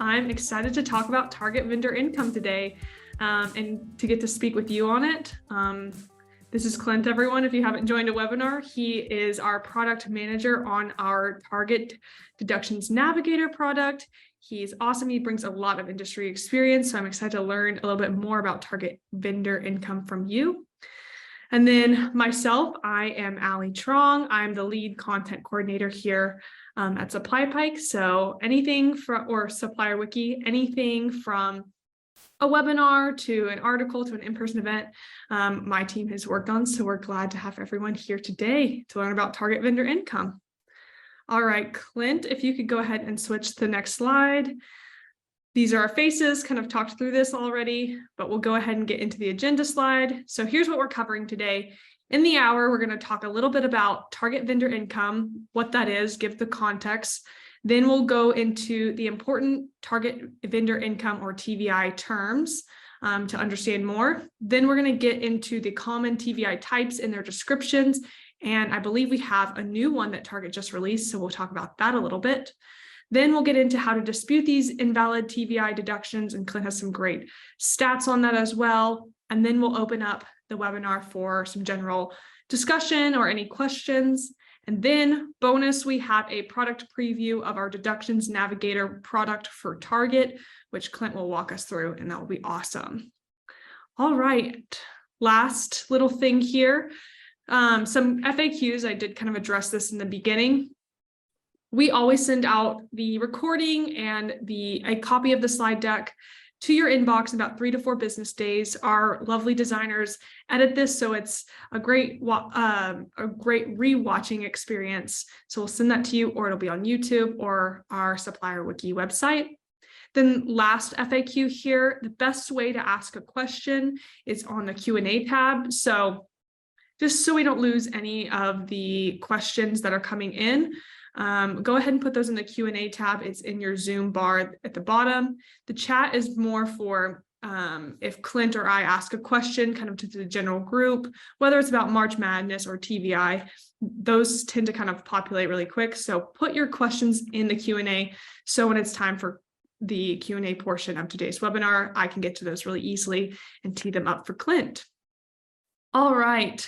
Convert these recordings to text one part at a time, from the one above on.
I'm excited to talk about target vendor income today and to get to speak with you on it. This is Clint, everyone. If you haven't joined a webinar, he is our product manager on our Target Deductions Navigator product. He's awesome. He brings a lot of industry experience, so I'm excited to learn a little bit more about target vendor income from you. And then myself, I am Allie Trong. I'm the lead content coordinator here at SupplyPike. So anything from, or Supplier Wiki, anything from a webinar to an article to an in-person event, my team has worked on. So we're glad to have everyone here today to learn about target vendor income. All right, Clint, if you could go ahead and switch to the next slide. These are our faces, kind of talked through this already, but we'll go ahead and get into the agenda slide. So here's what we're covering today. In the hour, we're going to talk a little bit about target vendor income, what that is, give the context. Then we'll go into the important target vendor income or TVI terms to understand more. Then we're going to get into the common TVI types and their descriptions. And I believe we have a new one that Target just released, so we'll talk about that a little bit. Then we'll get into how to dispute these invalid TVI deductions, and Clint has some great stats on that as well. And then we'll open up the webinar for some general discussion or any questions. And then bonus, we have a product preview of our Deductions Navigator product for Target, which Clint will walk us through, and that will be awesome. All right, last little thing here. Some FAQs, I did kind of address this in the beginning. We always send out the recording and a copy of the slide deck to your inbox in about 3 to 4 business days. Our lovely designers edit this, so it's a great rewatching experience. So we'll send that to you, or it'll be on YouTube or our Supplier Wiki website. Then last FAQ here, the best way to ask a question is on the Q&A tab. So just so we don't lose any of the questions that are coming in, go ahead and put those in the Q&A tab. It's in your Zoom bar at the bottom. The chat is more for if Clint or I ask a question kind of to the general group, whether it's about March Madness or TVI, those tend to kind of populate really quick. So put your questions in the Q&A. So when it's time for the Q&A portion of today's webinar, I can get to those really easily and tee them up for Clint. All right,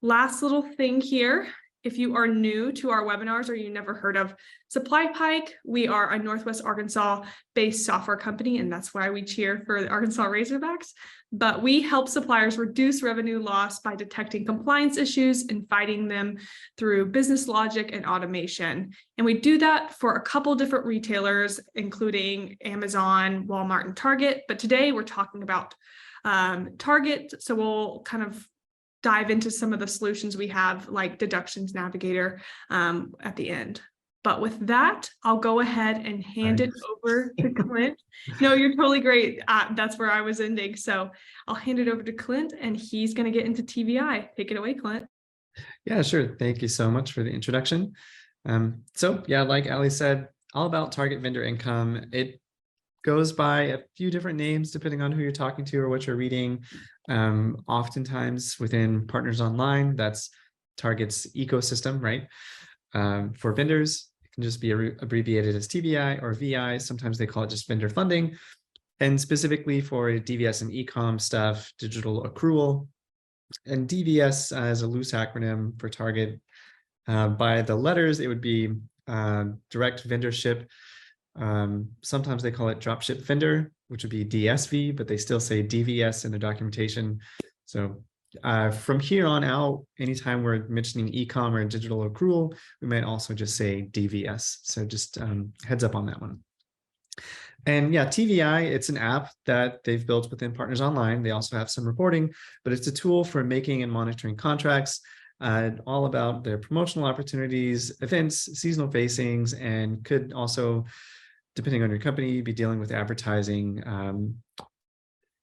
last little thing here. If you are new to our webinars or you never heard of SupplyPike, we are a Northwest Arkansas-based software company, and that's why we cheer for the Arkansas Razorbacks. But we help suppliers reduce revenue loss by detecting compliance issues and fighting them through business logic and automation. And we do that for a couple different retailers, including Amazon, Walmart, and Target. But today we're talking about Target, so we'll kind of dive into some of the solutions we have, like Deductions Navigator at the end. But with that, I'll go ahead and hand it over to Clint. No, you're totally great. That's where I was ending. So I'll hand it over to Clint, and he's going to get into TVI. Take it away, Clint. Yeah, sure. Thank you so much for the introduction. So yeah, like Allie said, all about target vendor income. It goes by a few different names depending on who you're talking to or what you're reading. Oftentimes within Partners Online, that's Target's ecosystem, right? For vendors, it can just be abbreviated as TVI or VI. Sometimes they call it just vendor funding. And specifically for DVS and e-com stuff, digital accrual. And DVS as a loose acronym for Target. By the letters, it would be direct vendor ship. Sometimes they call it dropship vendor, which would be DSV, but they still say DVS in the documentation. So from here on out, anytime we're mentioning e-com or digital accrual, we might also just say DVS. So just heads up on that one. And yeah, TVI, it's an app that they've built within Partners Online. They also have some reporting, but it's a tool for making and monitoring contracts, all about their promotional opportunities, events, seasonal facings, and could also, depending on your company, be dealing with advertising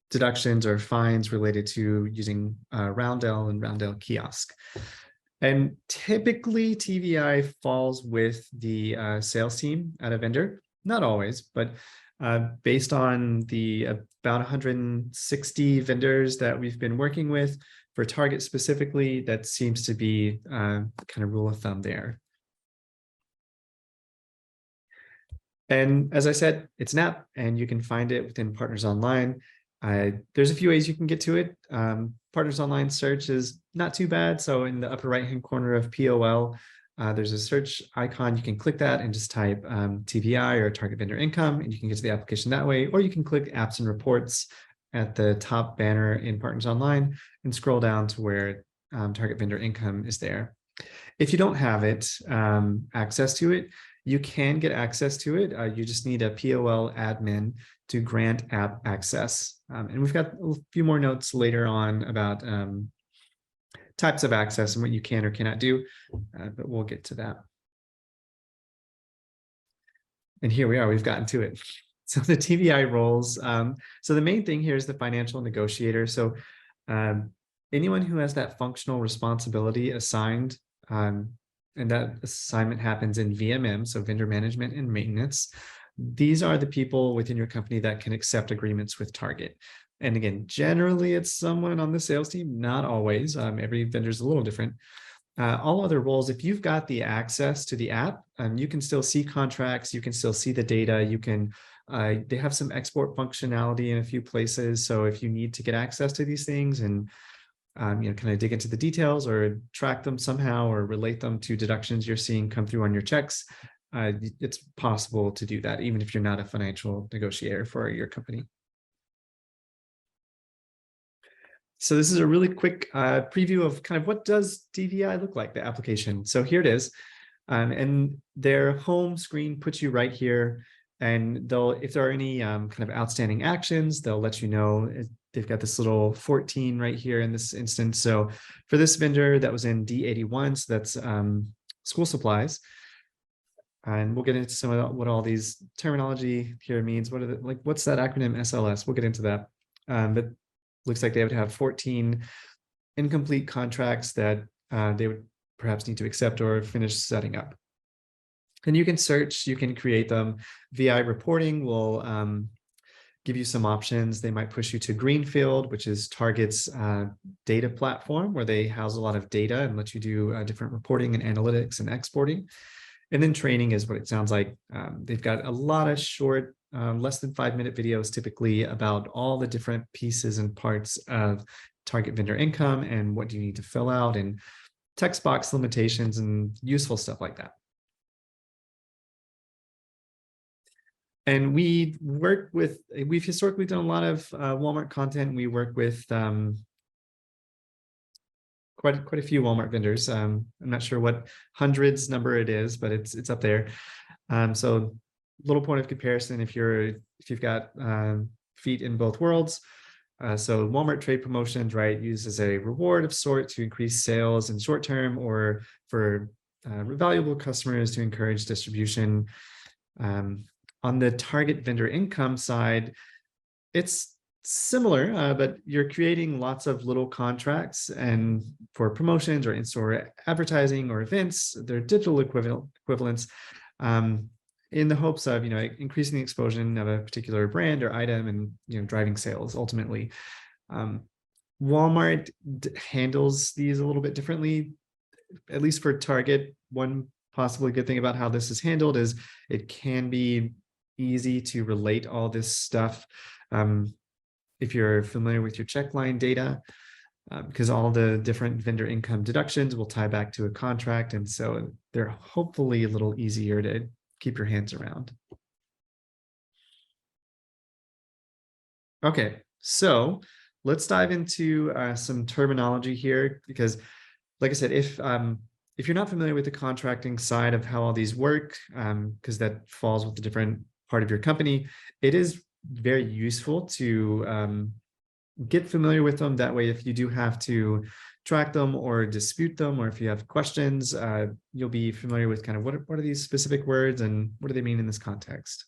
deductions or fines related to using Roundel and Roundel kiosk. And typically TVI falls with the sales team at a vendor, not always, but based on the about 160 vendors that we've been working with for Target specifically, that seems to be kind of rule of thumb there. And as I said, it's an app and you can find it within Partners Online. There's a few ways you can get to it. Partners Online search is not too bad. So in the upper right-hand corner of POL, there's a search icon. You can click that and just type TVI or target vendor income, and you can get to the application that way. Or you can click apps and reports at the top banner in Partners Online and scroll down to where target vendor income is there. If you don't have it, access to it, you can get access to it. You just need a POL admin to grant app access. And we've got a few more notes later on about types of access and what you can or cannot do, but we'll get to that. And here we are, we've gotten to it. So the TVI roles. So the main thing here is the financial negotiator. So anyone who has that functional responsibility assigned, and that assignment happens in VMM, so vendor management and maintenance. These are the people within your company that can accept agreements with Target. And again, generally it's someone on the sales team, not always. Every vendor is a little different. All other roles, if you've got the access to the app, you can still see contracts, you can still see the data, you can, they have some export functionality in a few places. So if you need to get access to these things and kind of dig into the details or track them somehow or relate them to deductions you're seeing come through on your checks, it's possible to do that, even if you're not a financial negotiator for your company. So this is a really quick preview of kind of what does TVI look like, the application. So here it is. And their home screen puts you right here. And they'll, if there are any kind of outstanding actions, they'll let you know. They've got this little 14 right here in this instance. So for this vendor that was in D81, so that's school supplies. And we'll get into some of what all these terminology here means. What are the, like, what's that acronym SLS? We'll get into that. But looks like they would have 14 incomplete contracts that they would perhaps need to accept or finish setting up. And you can search, you can create them. VI reporting will give you some options. They might push you to Greenfield, which is Target's data platform, where they house a lot of data and let you do different reporting and analytics and exporting. And then training is what it sounds like. They've got a lot of short, less than 5-minute videos typically about all the different pieces and parts of target vendor income and what do you need to fill out and text box limitations and useful stuff like that. And we've historically done a lot of Walmart content. We work with quite a few Walmart vendors. I'm not sure what hundreds number it is, but it's up there. So little point of comparison if you've got feet in both worlds. So Walmart trade promotions, right, uses a reward of sort to increase sales in short term or for valuable customers to encourage distribution. On the target vendor income side, it's similar, but you're creating lots of little contracts and for promotions or in-store advertising or events, they're digital equivalents in the hopes of, increasing the exposure of a particular brand or item and, driving sales ultimately. Walmart handles these a little bit differently, at least for Target. One possibly good thing about how this is handled is it can be easy to relate all this stuff. If you're familiar with your check line data, because all the different vendor income deductions will tie back to a contract. And so they're hopefully a little easier to keep your hands around. Okay, so let's dive into some terminology here, because like I said, if you're not familiar with the contracting side of how all these work, because that falls with the different part of your company, it is very useful to get familiar with them. That way, if you do have to track them or dispute them, or if you have questions, you'll be familiar with kind of what are these specific words and what do they mean in this context.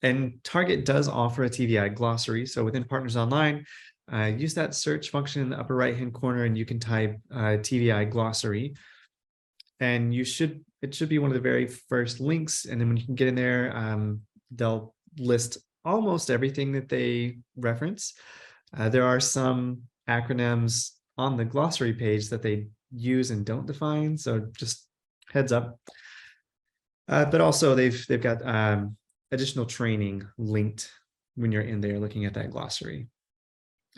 And Target does offer a TVI glossary. So within Partners Online, use that search function in the upper right-hand corner and you can type TVI glossary. And it should be one of the very first links. And then when you can get in there, they'll list almost everything that they reference. There are some acronyms on the glossary page that they use and don't define. So just heads up. But also they've got additional training linked when you're in there looking at that glossary.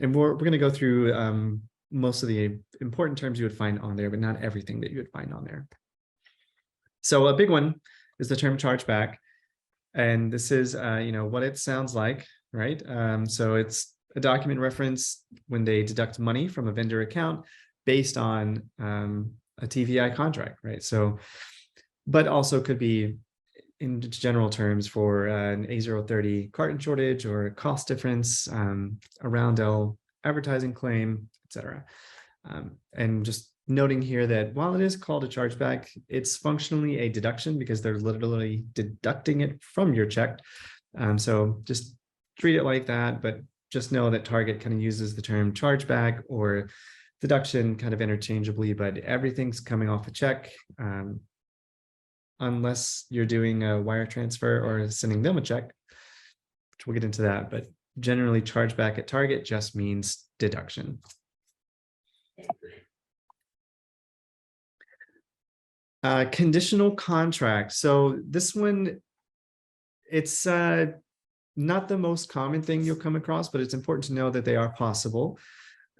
And we're going to go through most of the important terms you would find on there, but not everything that you would find on there. So a big one is the term chargeback. And this is, what it sounds like, right? So it's a document reference when they deduct money from a vendor account based on a TVI contract, right? So, but also could be in general terms for an A030 carton shortage or a cost difference, a Roundel advertising claim, etc. And just noting here that while it is called a chargeback, it's functionally a deduction because they're literally deducting it from your check. So just treat it like that, but just know that Target kind of uses the term chargeback or deduction kind of interchangeably, but everything's coming off a check. Unless you're doing a wire transfer or sending them a check, which we'll get into that, but generally chargeback at Target just means deduction. Conditional contract. So this one, it's not the most common thing you'll come across, but it's important to know that they are possible.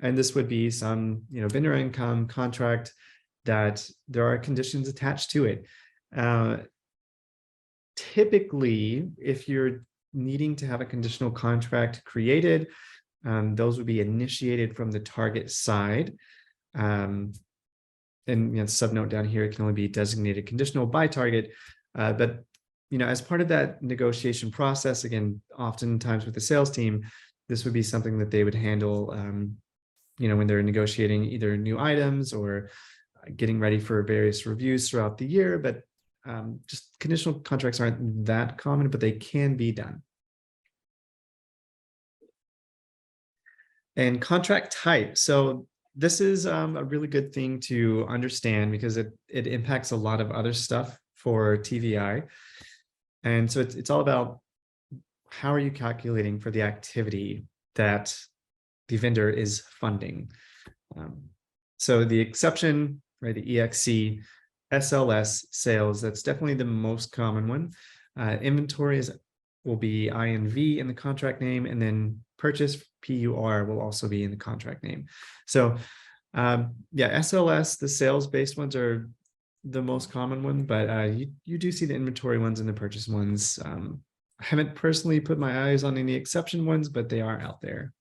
And this would be some, vendor income contract that there are conditions attached to it. Typically, if you're needing to have a conditional contract created, those would be initiated from the Target side. And subnote down here, it can only be designated conditional by Target. But as part of that negotiation process, again, oftentimes with the sales team, this would be something that they would handle, when they're negotiating either new items or getting ready for various reviews throughout the year. But just conditional contracts aren't that common, but they can be done. And contract type. So this is a really good thing to understand because it impacts a lot of other stuff for TVI. And so it's all about how are you calculating for the activity that the vendor is funding. So the exception, right, the EXC, SLS sales, that's definitely the most common one. Inventory will be INV in the contract name, and then purchase, PUR, will also be in the contract name. So SLS, the sales-based ones are the most common one, but you do see the inventory ones and the purchase ones. I haven't personally put my eyes on any exception ones, but they are out there.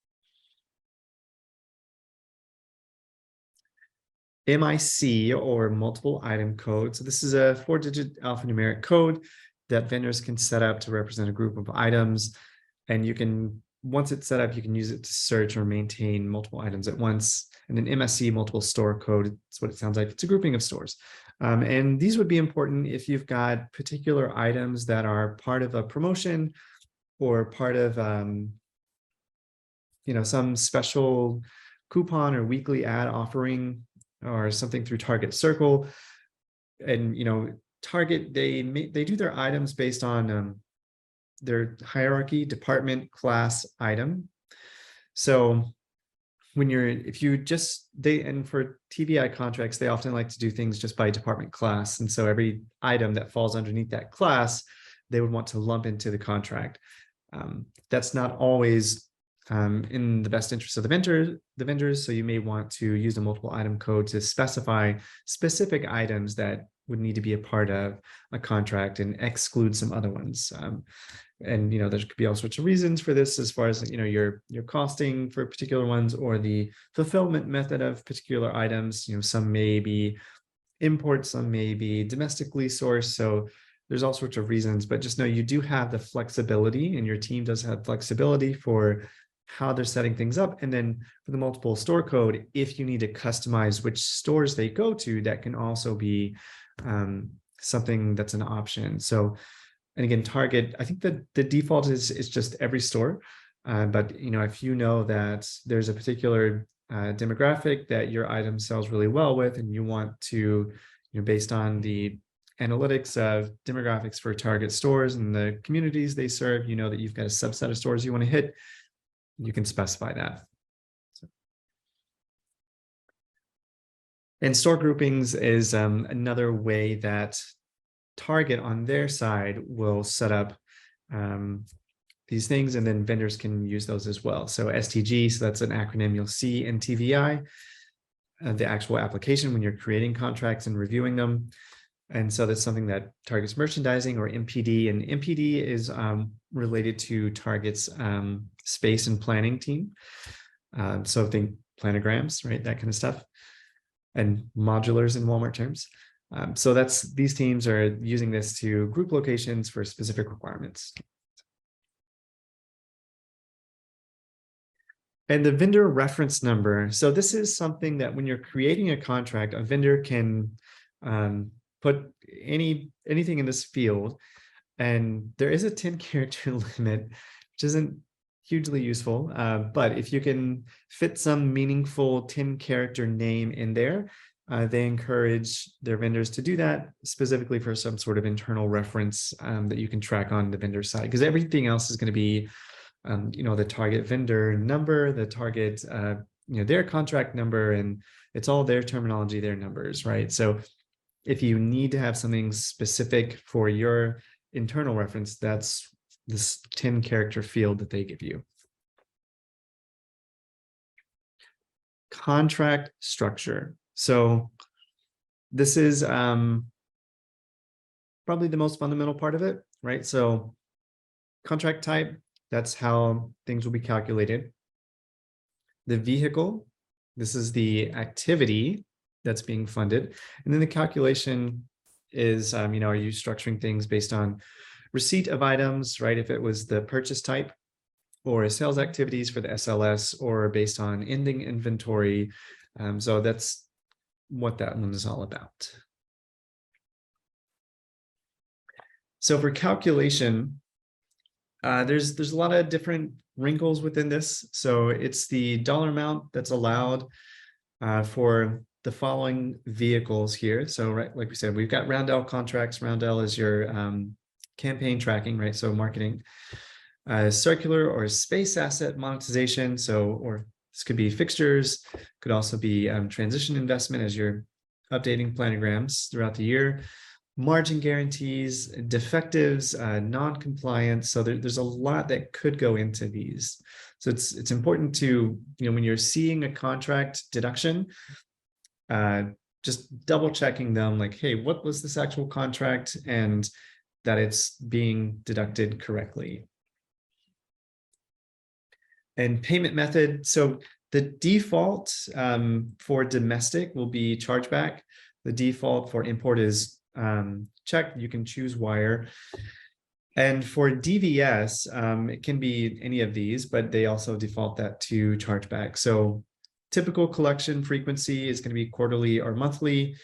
MIC, or multiple item code. So this is a 4-digit alphanumeric code that vendors can set up to represent a group of items. And you can, once it's set up, you can use it to search or maintain multiple items at once. And then MSC, multiple store code, it's what it sounds like. It's a grouping of stores. And these would be important if you've got particular items that are part of a promotion or part of some special coupon or weekly ad offering or something through Target Circle. And Target, they do their items based on their hierarchy, department, class, item. So when and for TVI contracts, they often like to do things just by department class. And so every item that falls underneath that class, they would want to lump into the contract. That's not always in the best interest of the vendors. So you may want to use a multiple item code to specify specific items that would need to be a part of a contract and exclude some other ones. And there could be all sorts of reasons for this, as far as your costing for particular ones or the fulfillment method of particular items. Some may be imports, some may be domestically sourced. So there's all sorts of reasons, but just know you do have the flexibility, and your team does have flexibility for how they're setting things up. And then for the multiple store code, if you need to customize which stores they go to, that can also be something that's an option. So, and again, Target, I think that the default is just every store. But if you know that there's a particular demographic that your item sells really well with, and you want to, based on the analytics of demographics for Target stores and the communities they serve, that you've got a subset of stores you want to hit, you can specify that. And store groupings is another way that Target on their side will set up these things, and then vendors can use those as well. So STG, so that's an acronym you'll see in TVI, the actual application when you're creating contracts and reviewing them. And so that's something that Target's merchandising, or MPD, and MPD is related to Target's space and planning team. So think planograms, right? That kind of stuff, and modulars in Walmart terms. So these teams are using this to group locations for specific requirements. And the vendor reference number. So this is something that when you're creating a contract, a vendor can put anything in this field. And there is a 10-character limit, which isn't hugely useful. But if you can fit some meaningful 10-character name in there, they encourage their vendors to do that, specifically for some sort of internal reference that you can track on the vendor side, because everything else is going to be the target vendor number, the target, their contract number, and it's all their terminology, their numbers, right? So if you need to have something specific for your internal reference, that's this 10-character field that they give you. Contract structure. So this is probably the most fundamental part of it, right? So contract type, that's how things will be calculated. The vehicle, this is the activity that's being funded. And then the calculation is, are you structuring things based on receipt of items, right? If it was the purchase type, or sales activities for the SLS, or based on ending inventory. So that's what that one is all about. So for calculation, there's a lot of different wrinkles within this. So it's the dollar amount that's allowed for the following vehicles here. So right, like we said, we've got Roundel contracts. Roundel is your campaign tracking, right? So marketing, circular or space asset monetization. So, or this could be fixtures, could also be transition investment as you're updating planograms throughout the year. Margin guarantees, defectives, non-compliance. So there's a lot that could go into these. So it's important to, when you're seeing a contract deduction, just double checking them, like, hey, what was this actual contract, and that it's being deducted correctly. And payment method. So the default for domestic will be chargeback. The default for import is check. You can choose wire. And for DVS, it can be any of these, but they also default that to chargeback. So typical collection frequency is going to be quarterly or monthly.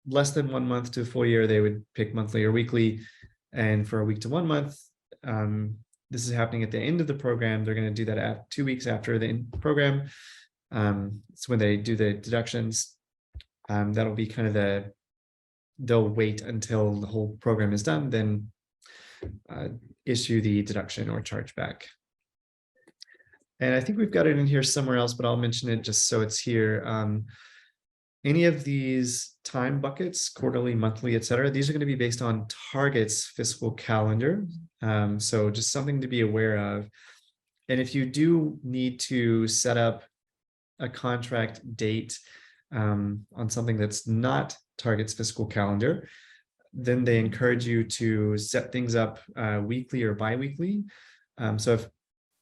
Less than 1 month to a full year, they would pick monthly or weekly. And for a week to 1 month, this is happening at the end of the program. They're going to do that at 2 weeks after the program. It's when they do the deductions. That'll be kind of they'll wait until the whole program is done, then issue the deduction or chargeback. And I think we've got it in here somewhere else, but I'll mention it just so it's here. Any of these time buckets, quarterly, monthly, et cetera, these are going to be based on Target's fiscal calendar. So just something to be aware of. And if you do need to set up a contract date on something that's not Target's fiscal calendar, then they encourage you to set things up weekly or bi-weekly. So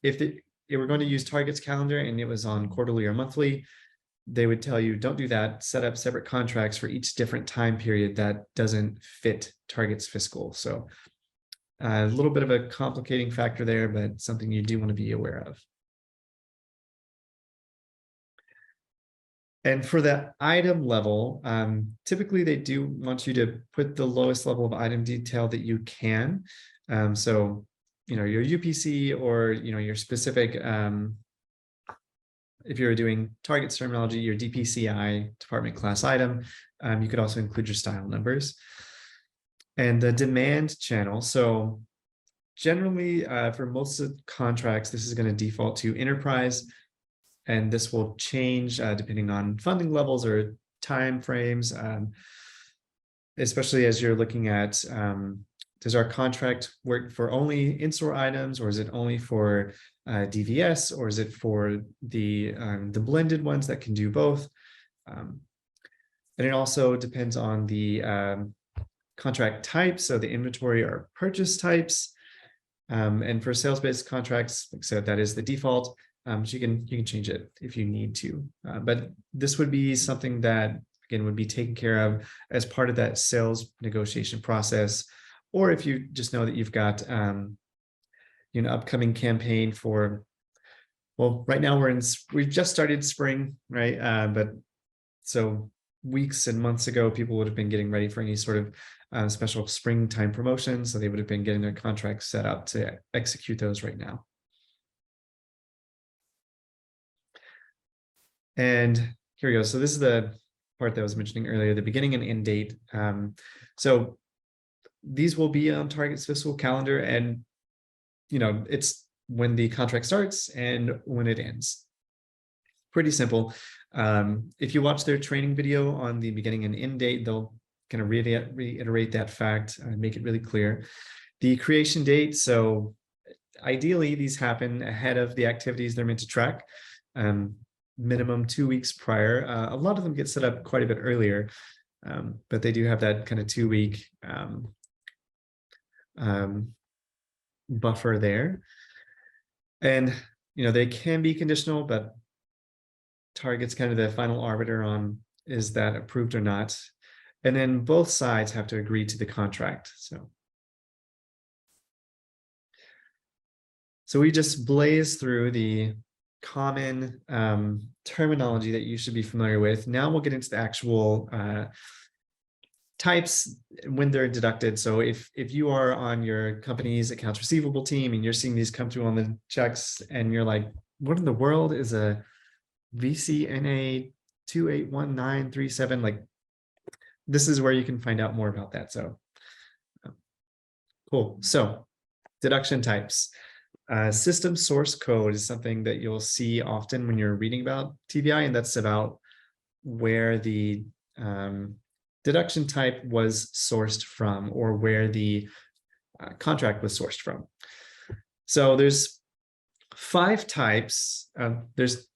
if it were going to use Target's calendar and it was on quarterly or monthly, they would tell you, don't do that, set up separate contracts for each different time period that doesn't fit Target's fiscal. So a little bit of a complicating factor there, but something you do want to be aware of. And for that item level, typically they do want you to put the lowest level of item detail that you can. So, your UPC or, your specific, if you're doing Target's terminology, your DPCI, department class item, you could also include your style numbers. And the demand channel. So generally, for most of the contracts, this is going to default to enterprise. And this will change depending on funding levels or time frames. especially as you're looking at, does our contract work for only in-store items, or is it only for DVS, or is it for the blended ones that can do both? And it also depends on the contract type, so the inventory or purchase types. And for sales-based contracts, like I said, that is the default. So you can change it if you need to. But this would be something that, again, would be taken care of as part of that sales negotiation process. Or if you just know that you've got upcoming campaign for, well, right now we've just started spring, right? But so weeks and months ago, people would have been getting ready for any sort of special springtime promotion. So they would have been getting their contracts set up to execute those right now. And here we go. So this is the part that I was mentioning earlier, the beginning and end date. So these will be on Target's fiscal calendar, and it's when the contract starts and when it ends. Pretty simple. If you watch their training video on the beginning and end date, they'll kind of reiterate that fact and make it really clear. The creation date, so ideally these happen ahead of the activities they're meant to track, minimum 2 weeks prior. A lot of them get set up quite a bit earlier, but they do have that kind of 2-week buffer there. And they can be conditional, but Target's kind of the final arbiter on is that approved or not. And then both sides have to agree to the contract. So we just blaze through the common terminology that you should be familiar with. Now we'll get into the actual types when they're deducted. So if you are on your company's accounts receivable team and you're seeing these come through on the checks and you're like, what in the world is a VCNA 281937? Like, this is where you can find out more about that. So cool. So deduction types. System source code is something that you'll see often when you're reading about TVI, and that's about where the deduction type was sourced from, or where the contract was sourced from. So there's 5 types. There's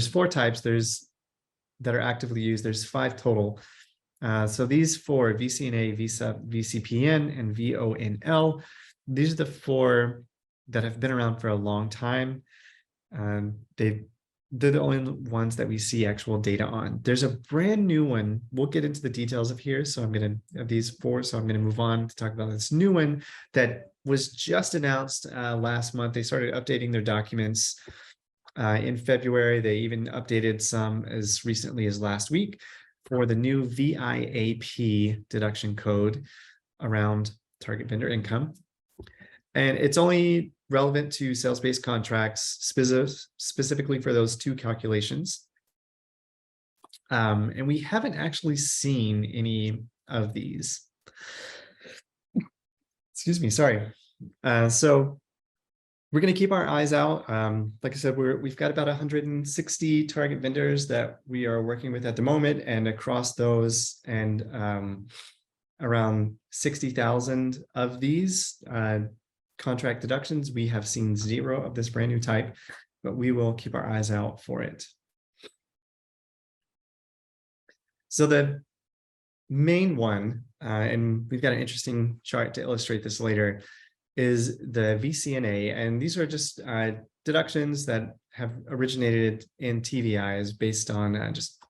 4 types. That are actively used. There's 5 total. So these 4, VCNA, VSUP, VCPN, and VONL, these are the 4 that have been around for a long time. They're the only ones that we see actual data on. There's a brand new one. We'll get into the details of here. So I'm going to have these 4. So I'm going to move on to talk about this new one that was just announced last month. They started updating their documents in February. They even updated some as recently as last week for the new VIAP deduction code around target vendor income. And it's only relevant to sales-based contracts, specifically for those 2 calculations. And we haven't actually seen any of these. Excuse me, sorry. So we're going to keep our eyes out. Like I said, we've got about 160 target vendors that we are working with at the moment, and across those, and around 60,000 of these contract deductions, we have seen 0 of this brand new type, but we will keep our eyes out for it. So the main one, and we've got an interesting chart to illustrate this later, is the VCNA. And these are just deductions that have originated in TVIs based on just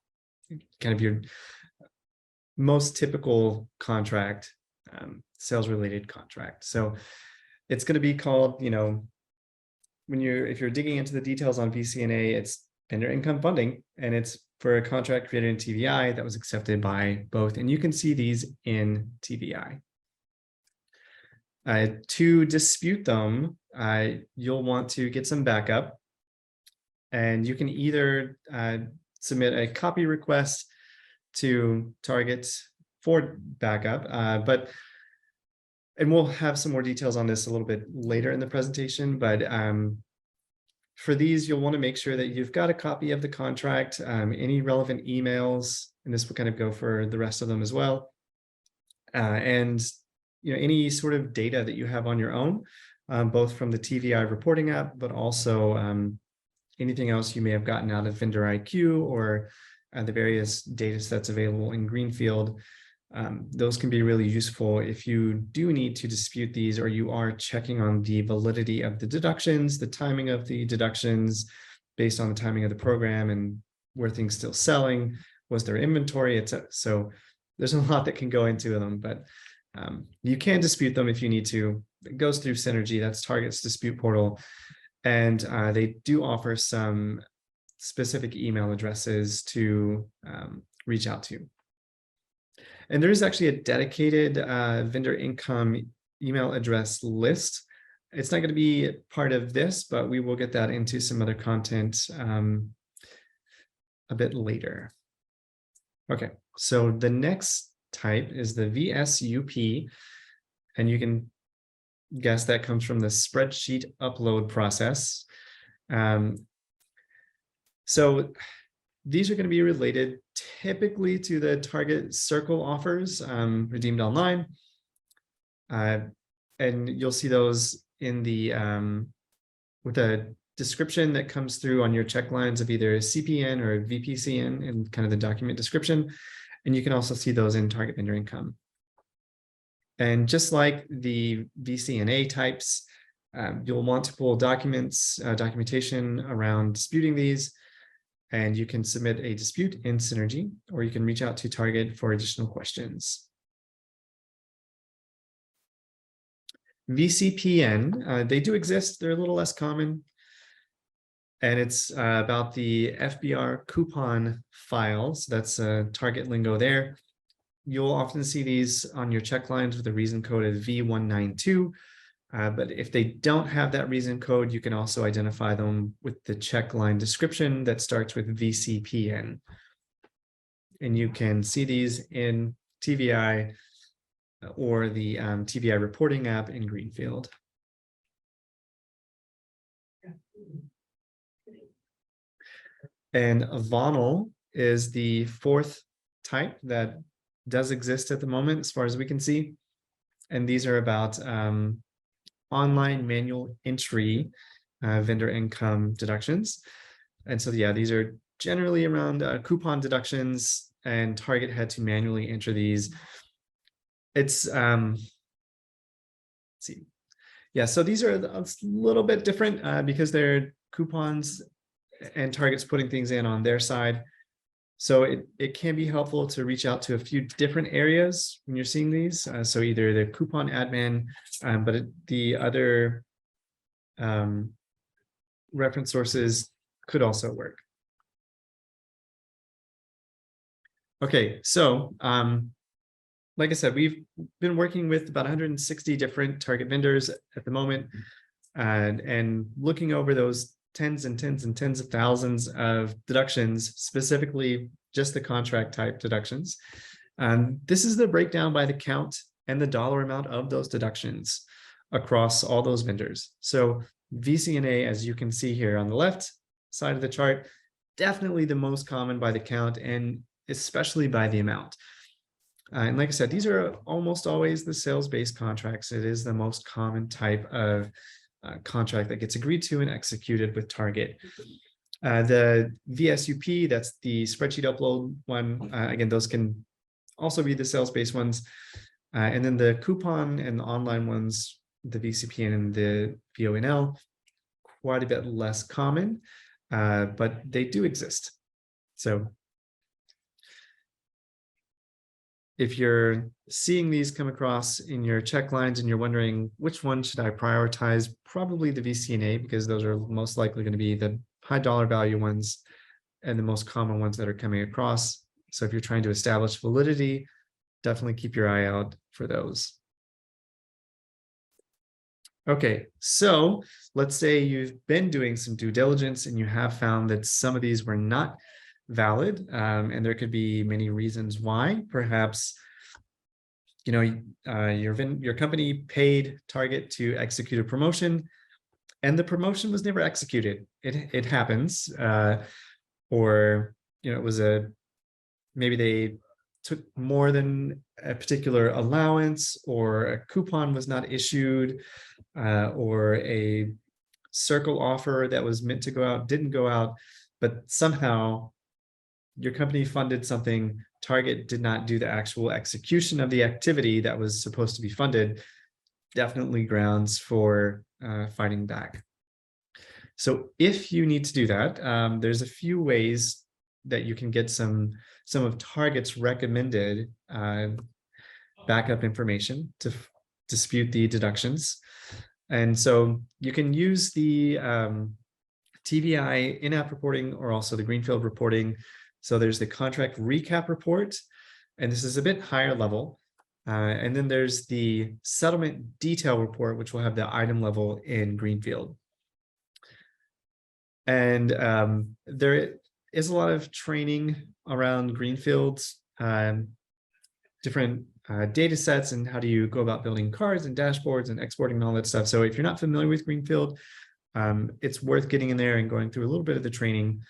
kind of your most typical contract, sales related contract. So it's going to be called, if you're digging into the details on VCNA, it's vendor income funding, and it's for a contract created in TVI that was accepted by both. And you can see these in TVI. To dispute them, you'll want to get some backup, and you can either submit a copy request to Target for backup, and we'll have some more details on this a little bit later in the presentation, but for these, you'll want to make sure that you've got a copy of the contract, any relevant emails, and this will kind of go for the rest of them as well. and any sort of data that you have on your own, both from the TVI reporting app, but also anything else you may have gotten out of Vendor IQ or the various data sets available in Greenfield. Those can be really useful if you do need to dispute these, or you are checking on the validity of the deductions, the timing of the deductions based on the timing of the program, and were things still selling, was there inventory, etc. So there's a lot that can go into them, but you can dispute them if you need to. It goes through Synergy, that's Target's dispute portal, and they do offer some specific email addresses to reach out to. And there is actually a dedicated vendor income email address list. It's not going to be part of this, but we will get that into some other content a bit later. Okay, so the next type is the VSUP, and you can guess that comes from the spreadsheet upload process. So these are going to be related typically to the Target Circle offers, redeemed online. And you'll see those in the with a description that comes through on your check lines of either CPN or VPCN in kind of the document description. And you can also see those in Target Vendor Income. And just like the VCNA types, you'll want to pull documents, documentation around disputing these. And you can submit a dispute in Synergy, or you can reach out to Target for additional questions. VCPN, they do exist. They're a little less common. And it's about the FBR coupon files. That's Target lingo there. You'll often see these on your check lines with a reason code of V192. But if they don't have that reason code, you can also identify them with the check line description that starts with VCPN. And you can see these in TVI or the TVI reporting app in Greenfield. And Vonal is the fourth type that does exist at the moment, as far as we can see. And these are about online manual entry vendor income deductions. And so, yeah, these are generally around coupon deductions, and Target had to manually enter these. It's, let's see. Yeah, so these are a little bit different because they're coupons and Target's putting things in on their side. So it can be helpful to reach out to a few different areas when you're seeing these. So either the coupon admin, but the other reference sources could also work. Okay, so like I said, we've been working with about 160 different Target vendors at the moment, and looking over those tens and tens and tens of thousands of deductions, specifically just the contract type deductions. This is the breakdown by the count and the dollar amount of those deductions across all those vendors. So VCNA, as you can see here on the left side of the chart, definitely the most common by the count and especially by the amount. And like I said, these are almost always the sales-based contracts. It is the most common type of contract that gets agreed to and executed with Target. The VSUP, that's the spreadsheet upload one. Again, those can also be the sales-based ones. And then the coupon and the online ones, the VCP and the VONL, quite a bit less common, but they do exist. So if you're seeing these come across in your check lines and you're wondering which one should I prioritize, probably the VCNA, because those are most likely going to be the high dollar value ones and the most common ones that are coming across. So if you're trying to establish validity, definitely keep your eye out for those. Okay, so let's say you've been doing some due diligence and you have found that some of these were not valid, and there could be many reasons why. Perhaps your company paid Target to execute a promotion and the promotion was never executed. It happens, or it was maybe they took more than a particular allowance, or a coupon was not issued, or a circle offer that was meant to go out didn't go out, but somehow your company funded something, Target did not do the actual execution of the activity that was supposed to be funded, definitely grounds for fighting back. So if you need to do that, there's a few ways that you can get some of Target's recommended backup information to dispute the deductions. And so you can use the TVI in-app reporting, or also the Greenfield reporting. So there's the contract recap report, and this is a bit higher level. And then there's the settlement detail report, which will have the item level in Greenfield. And there is a lot of training around Greenfield's different data sets, and how do you go about building cards and dashboards and exporting and all that stuff. So if you're not familiar with Greenfield, it's worth getting in there and going through a little bit of the training.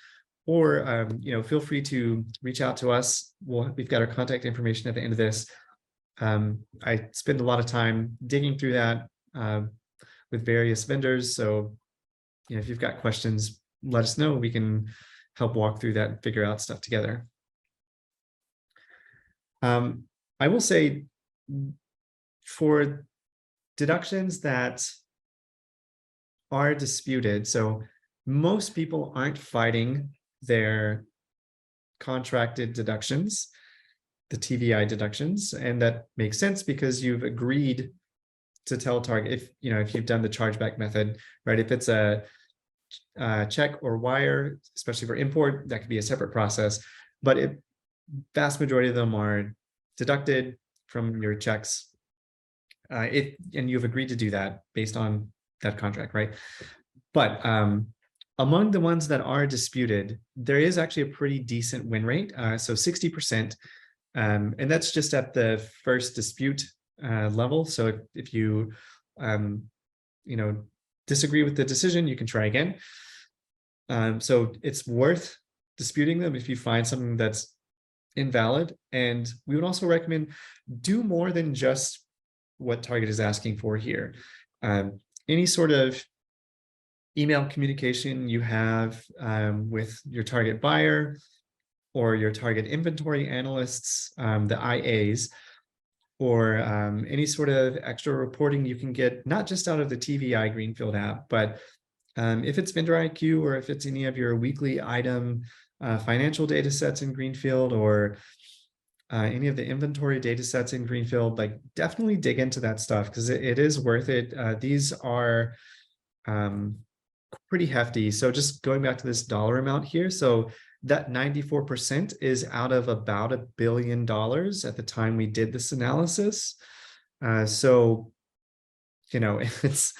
Or feel free to reach out to us. We've got our contact information at the end of this. I spend a lot of time digging through that with various vendors. So if you've got questions, let us know. We can help walk through that and figure out stuff together. I will say, for deductions that are disputed, so most people aren't fighting their contracted deductions, the TVI deductions, and that makes sense because you've agreed to tell Target, if you've done the chargeback method, right? If it's a check or wire, especially for import, that could be a separate process, but vast majority of them are deducted from your checks, and you've agreed to do that based on that contract, right? But among the ones that are disputed, there is actually a pretty decent win rate, so 60%, and that's just at the first dispute level. So if you disagree with the decision, you can try again. So it's worth disputing them if you find something that's invalid. And we would also recommend do more than just what Target is asking for here. Any sort of email communication you have with your Target buyer or your Target inventory analysts, the IAs, or any sort of extra reporting you can get, not just out of the TVI Greenfield app, but if it's Vendor IQ, or if it's any of your weekly item financial data sets in Greenfield, or any of the inventory data sets in Greenfield, like definitely dig into that stuff, because it is worth it. These are pretty hefty. So just going back to this dollar amount here, so that 94% is out of about $1 billion at the time we did this analysis. So it's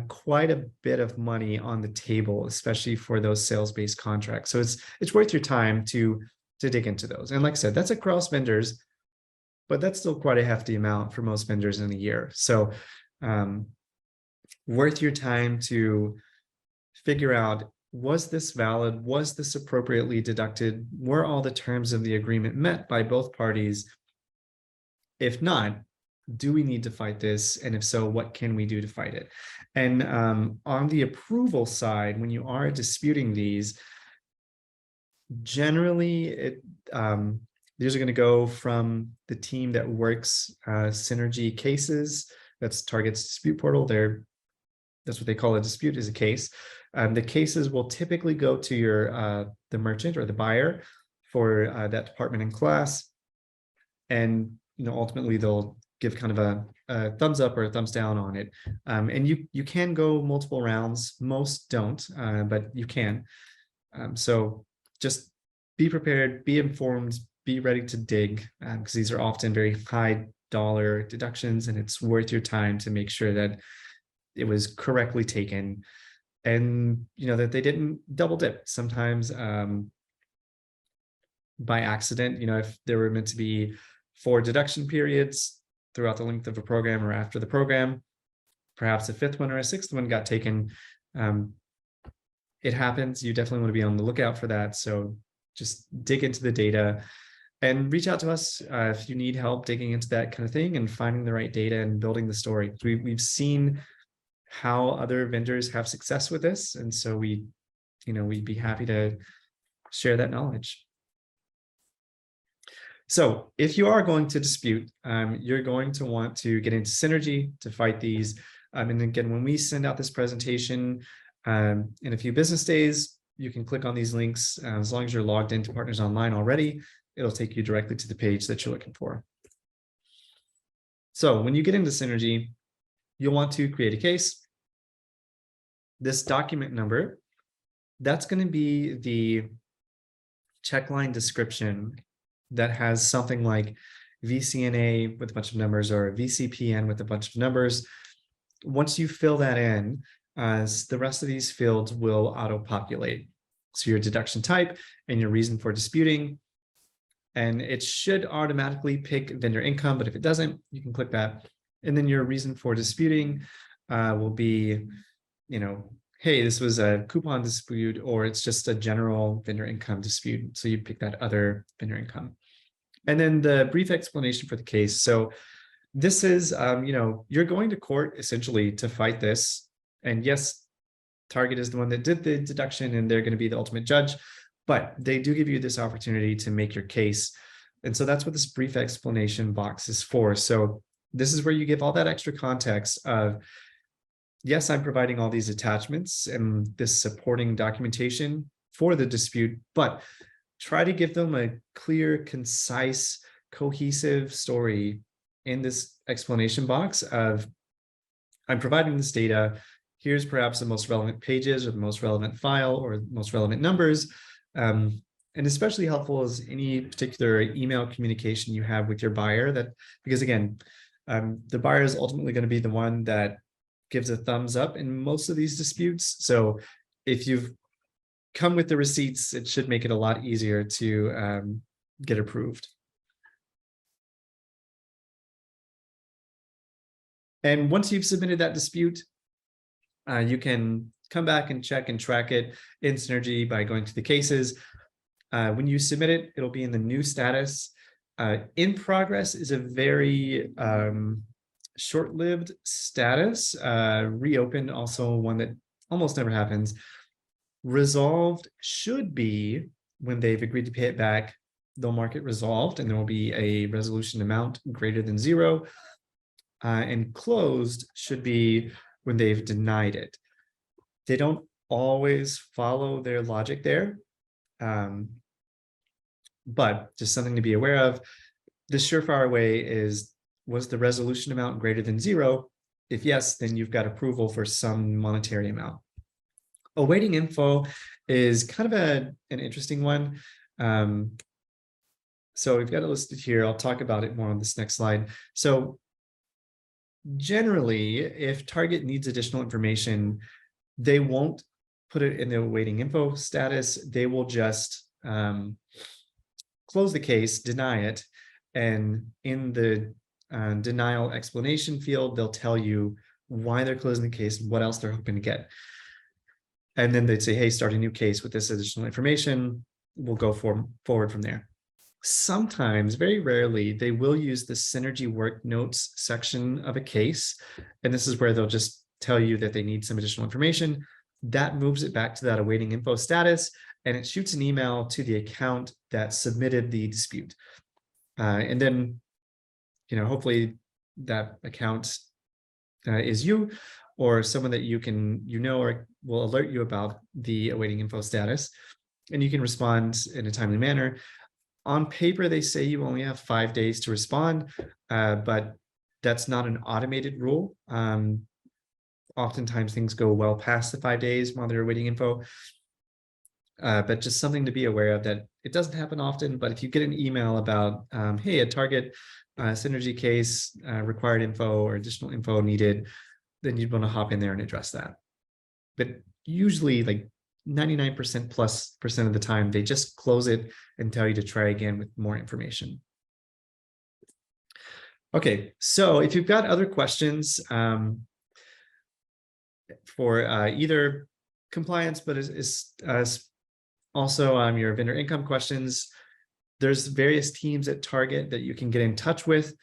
quite a bit of money on the table, especially for those sales-based contracts. So it's worth your time to dig into those. And like I said, that's across vendors, but that's still quite a hefty amount for most vendors in a year. So worth your time to figure out, was this valid? Was this appropriately deducted? Were all the terms of the agreement met by both parties? If not, do we need to fight this? And if so, what can we do to fight it? And on the approval side, when you are disputing these, generally these are going to go from the team that works synergy cases. That's Target's dispute portal. That's what they call a dispute, is a case. The cases will typically go to the merchant or the buyer for that department and class, and ultimately they'll give kind of a thumbs up or a thumbs down on it. And you can go multiple rounds. Most don't, but you can. So just be prepared, be informed, be ready to dig, because these are often very high dollar deductions, and it's worth your time to make sure that it was correctly taken, and that they didn't double dip. Sometimes by accident, if there were meant to be 4 deduction periods throughout the length of a program or after the program, perhaps a 5th one or a 6th one got taken. It happens. You definitely want to be on the lookout for that. So just dig into the data. And reach out to us if you need help digging into that kind of thing and finding the right data and building the story. We've seen how other vendors have success with this. And so we'd be happy to share that knowledge. So if you are going to dispute, you're going to want to get into Synergy to fight these. And again, when we send out this presentation in a few business days, you can click on these links. As long as you're logged into Partners Online already, it'll take you directly to the page that you're looking for. So when you get into Synergy, you'll want to create a case. This document number, that's going to be the checkline description that has something like VCNA with a bunch of numbers or VCPN with a bunch of numbers. Once you fill that in, the rest of these fields will auto-populate. So your deduction type and your reason for disputing. And it should automatically pick vendor income, but if it doesn't, you can click that. And then your reason for disputing will be, hey, this was a coupon dispute, or it's just a general vendor income dispute. So you pick that other vendor income. And then the brief explanation for the case. So this is, you're going to court essentially to fight this. And yes, Target is the one that did the deduction and they're going to be the ultimate judge, but they do give you this opportunity to make your case. And so that's what this brief explanation box is for. So this is where you give all that extra context of, yes, I'm providing all these attachments and this supporting documentation for the dispute, but try to give them a clear, concise, cohesive story in this explanation box of, I'm providing this data. Here's perhaps the most relevant pages or the most relevant file or most relevant numbers. And especially helpful is any particular email communication you have with your buyer, because again, the buyer is ultimately going to be the one that gives a thumbs up in most of these disputes. So if you've come with the receipts, it should make it a lot easier to get approved. And once you've submitted that dispute, you can come back and check and track it in Synergy by going to the cases. When you submit it, it'll be in the new status. In progress is a very short-lived status. Reopened, also one that almost never happens. Resolved should be when they've agreed to pay it back, they'll mark it resolved and there will be a resolution amount greater than 0. And closed should be when they've denied it. They don't always follow their logic there, but just something to be aware of. The surefire way is, was the resolution amount greater than 0? If yes, then you've got approval for some monetary amount. Awaiting info is kind of an interesting one. So we've got it listed here. I'll talk about it more on this next slide. So generally, if Target needs additional information, they won't put it in the awaiting info status. They will just close the case, deny it, and in the denial explanation field, they'll tell you why they're closing the case and what else they're hoping to get. And then they'd say, hey, start a new case with this additional information. We'll go forward from there. Sometimes, very rarely, they will use the Synergy work notes section of a case. And this is where they'll just tell you that they need some additional information. That moves it back to that awaiting info status, and it shoots an email to the account that submitted the dispute. And then, hopefully that account is you or someone that or will alert you about the awaiting info status, and you can respond in a timely manner. On paper, they say you only have 5 days to respond, but that's not an automated rule. Oftentimes things go well past the 5 days while they're awaiting info. But just something to be aware of, that it doesn't happen often, but if you get an email about, hey, a Target Synergy case, required info or additional info needed, then you'd want to hop in there and address that. But usually like 99%+ of the time, they just close it and tell you to try again with more information. Okay, so if you've got other questions for either compliance, but is also your vendor income questions, there's various teams at Target that you can get in touch with.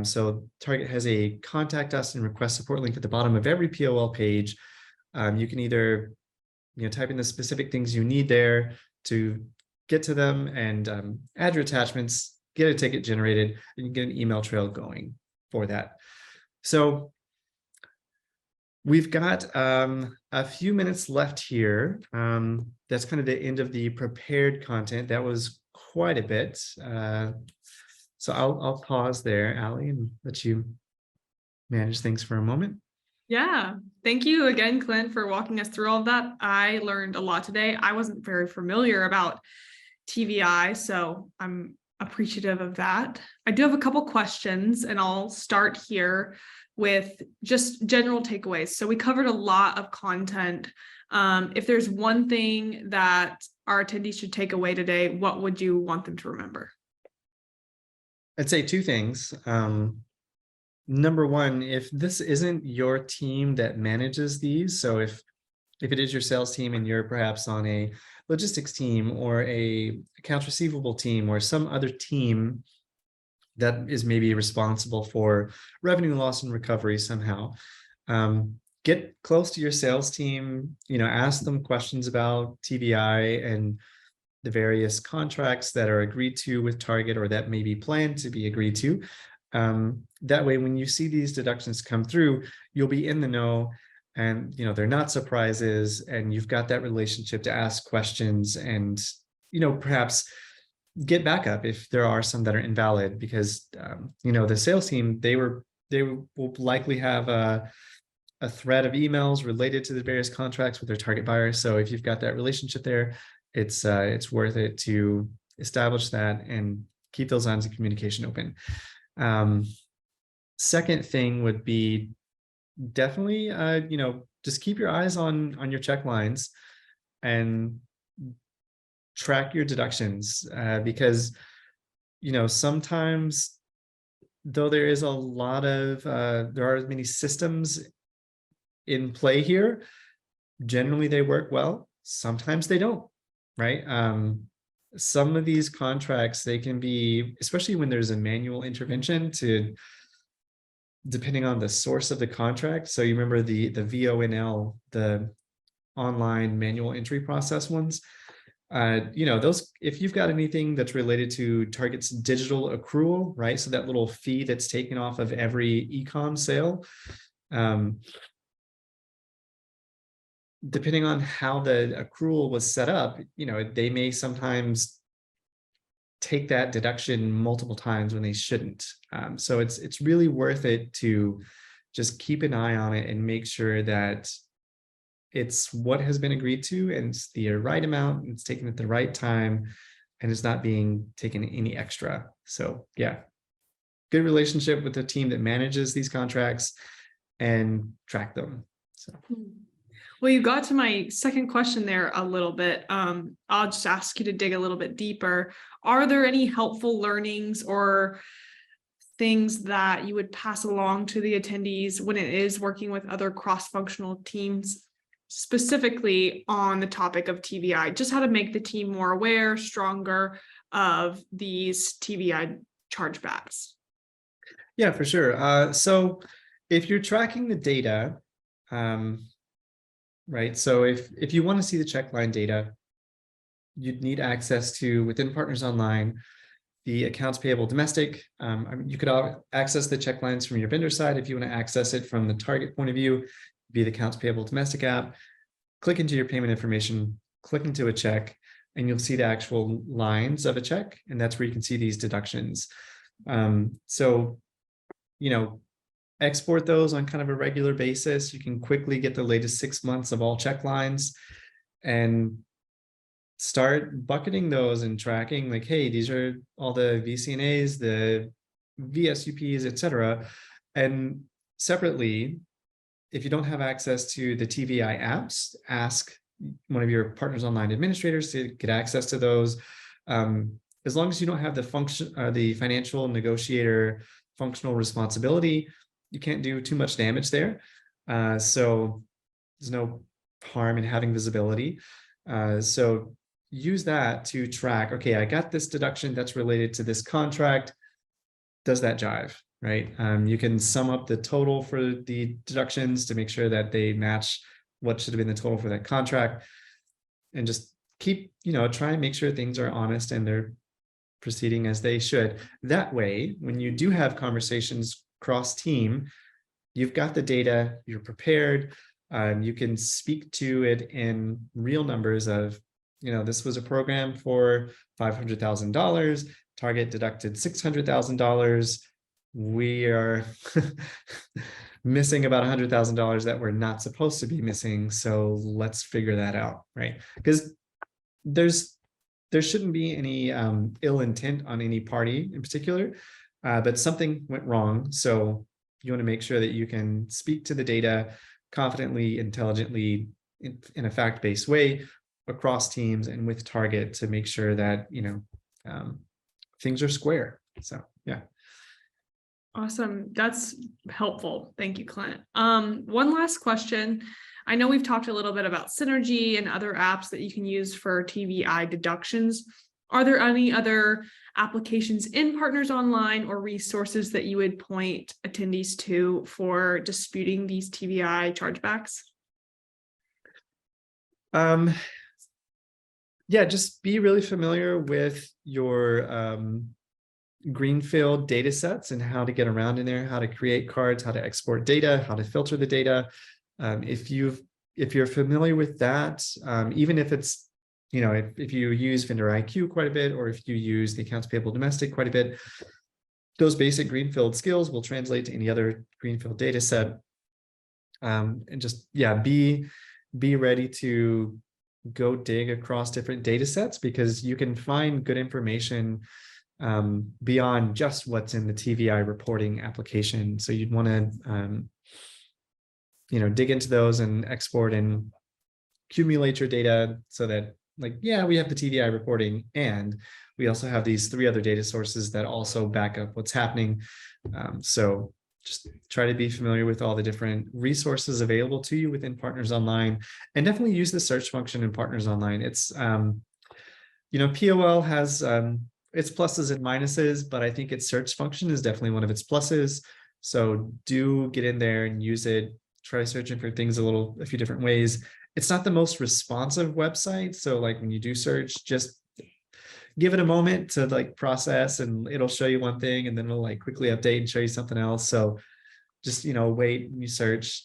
So Target has a contact us and request support link at the bottom of every POL page. You can either type in the specific things you need there to get to them and add your attachments, get a ticket generated, and you can get an email trail going for that. So we've got a few minutes left here. That's kind of the end of the prepared content. That was quite a bit. So I'll pause there, Allie, and let you manage things for a moment. Yeah, thank you again, Clint, for walking us through all of that. I learned a lot today. I wasn't very familiar about TVI, so I'm appreciative of that. I do have a couple questions, and I'll start here with just general takeaways. So we covered a lot of content. If there's one thing that our attendees should take away today, what would you want them to remember? I'd say two things. Number one, if this isn't your team that manages these, so if it is your sales team and you're perhaps on a logistics team or a accounts receivable team or some other team that is maybe responsible for revenue loss and recovery somehow, get close to your sales team, ask them questions about TVI and the various contracts that are agreed to with Target or that may be planned to be agreed to. That way, when you see these deductions come through, you'll be in the know, and they're not surprises, and you've got that relationship to ask questions and perhaps get backup if there are some that are invalid, because the sales team, they will likely have a thread of emails related to the various contracts with their target buyers. So if you've got that relationship there, it's worth it to establish that and keep those lines of communication open. Second thing would be definitely just keep your eyes on your check lines and track your deductions, because sometimes, though there is a lot of there are many systems in play here, generally they work well, sometimes they don't, right? Some of these contracts, they can be, especially when there's a manual intervention, depending on the source of the contract. So you remember the VONL, the online manual entry process ones, those, if you've got anything that's related to Target's digital accrual, right? So that little fee that's taken off of every e-com sale, depending on how the accrual was set up, they may sometimes take that deduction multiple times when they shouldn't. So it's really worth it to just keep an eye on it and make sure that it's what has been agreed to and it's the right amount, it's taken at the right time, and it's not being taken any extra. So yeah, good relationship with the team that manages these contracts and track them. So. Well, you got to my second question there a little bit. I'll just ask you to dig a little bit deeper. Are there any helpful learnings or things that you would pass along to the attendees when it is working with other cross-functional teams, specifically on the topic of TVI, just how to make the team more aware, stronger of these TVI chargebacks? Yeah, for sure. So if you're tracking the data, right, so if you want to see the check line data, you'd need access to, within Partners Online, the accounts payable domestic. You could access the check lines from your vendor side. If you want to access it from the Target point of view, via the accounts payable domestic app, click into your payment information, click into a check, and you'll see the actual lines of a check. And that's where you can see these deductions. So, export those on kind of a regular basis. You can quickly get the latest 6 months of all check lines and start bucketing those and tracking, like, hey, these are all the VCNAs, the VSUPs, etc. And separately, if you don't have access to the TVI apps, ask one of your Partners Online administrators to get access to those. As long as you don't have the financial negotiator functional responsibility, you can't do too much damage there. So there's no harm in having visibility. So use that to track, okay, I got this deduction that's related to this contract. Does that jive, right? You can sum up the total for the deductions to make sure that they match what should have been the total for that contract, and just keep, try and make sure things are honest and they're proceeding as they should. That way, when you do have conversations cross team, you've got the data, you're prepared, you can speak to it in real numbers of, this was a program for $500,000, Target deducted $600,000. We are missing about $100,000 that we're not supposed to be missing. So let's figure that out, right? Because there shouldn't be any ill intent on any party in particular, but something went wrong. So you want to make sure that you can speak to the data confidently, intelligently, in a fact-based way across teams and with Target to make sure that, things are square. So, yeah. Awesome. That's helpful. Thank you, Clint. One last question. I know we've talked a little bit about Synergy and other apps that you can use for TVI deductions. Are there any other applications in Partners Online or resources that you would point attendees to for disputing these TVI chargebacks? Yeah, just be really familiar with your greenfield data sets and how to get around in there, how to create cards, how to export data, how to filter the data. If you're familiar with that, even if it's, if you use Vendor IQ quite a bit, or if you use the accounts payable domestic quite a bit, those basic greenfield skills will translate to any other greenfield data set. And just, yeah, be ready to go dig across different data sets, because you can find good information beyond just what's in the TVI reporting application. So you'd want to, dig into those and export and accumulate your data so that, like, yeah, we have the TVI reporting, and we also have these 3 other data sources that also back up what's happening. So just try to be familiar with all the different resources available to you within Partners Online, and definitely use the search function in Partners Online. It's, POL has its pluses and minuses, but I think its search function is definitely one of its pluses. So do get in there and use it. Try searching for things a few different ways. It's not the most responsive website. So like when you do search, just give it a moment to like process, and it'll show you one thing and then it'll like quickly update and show you something else. So just, wait when you search.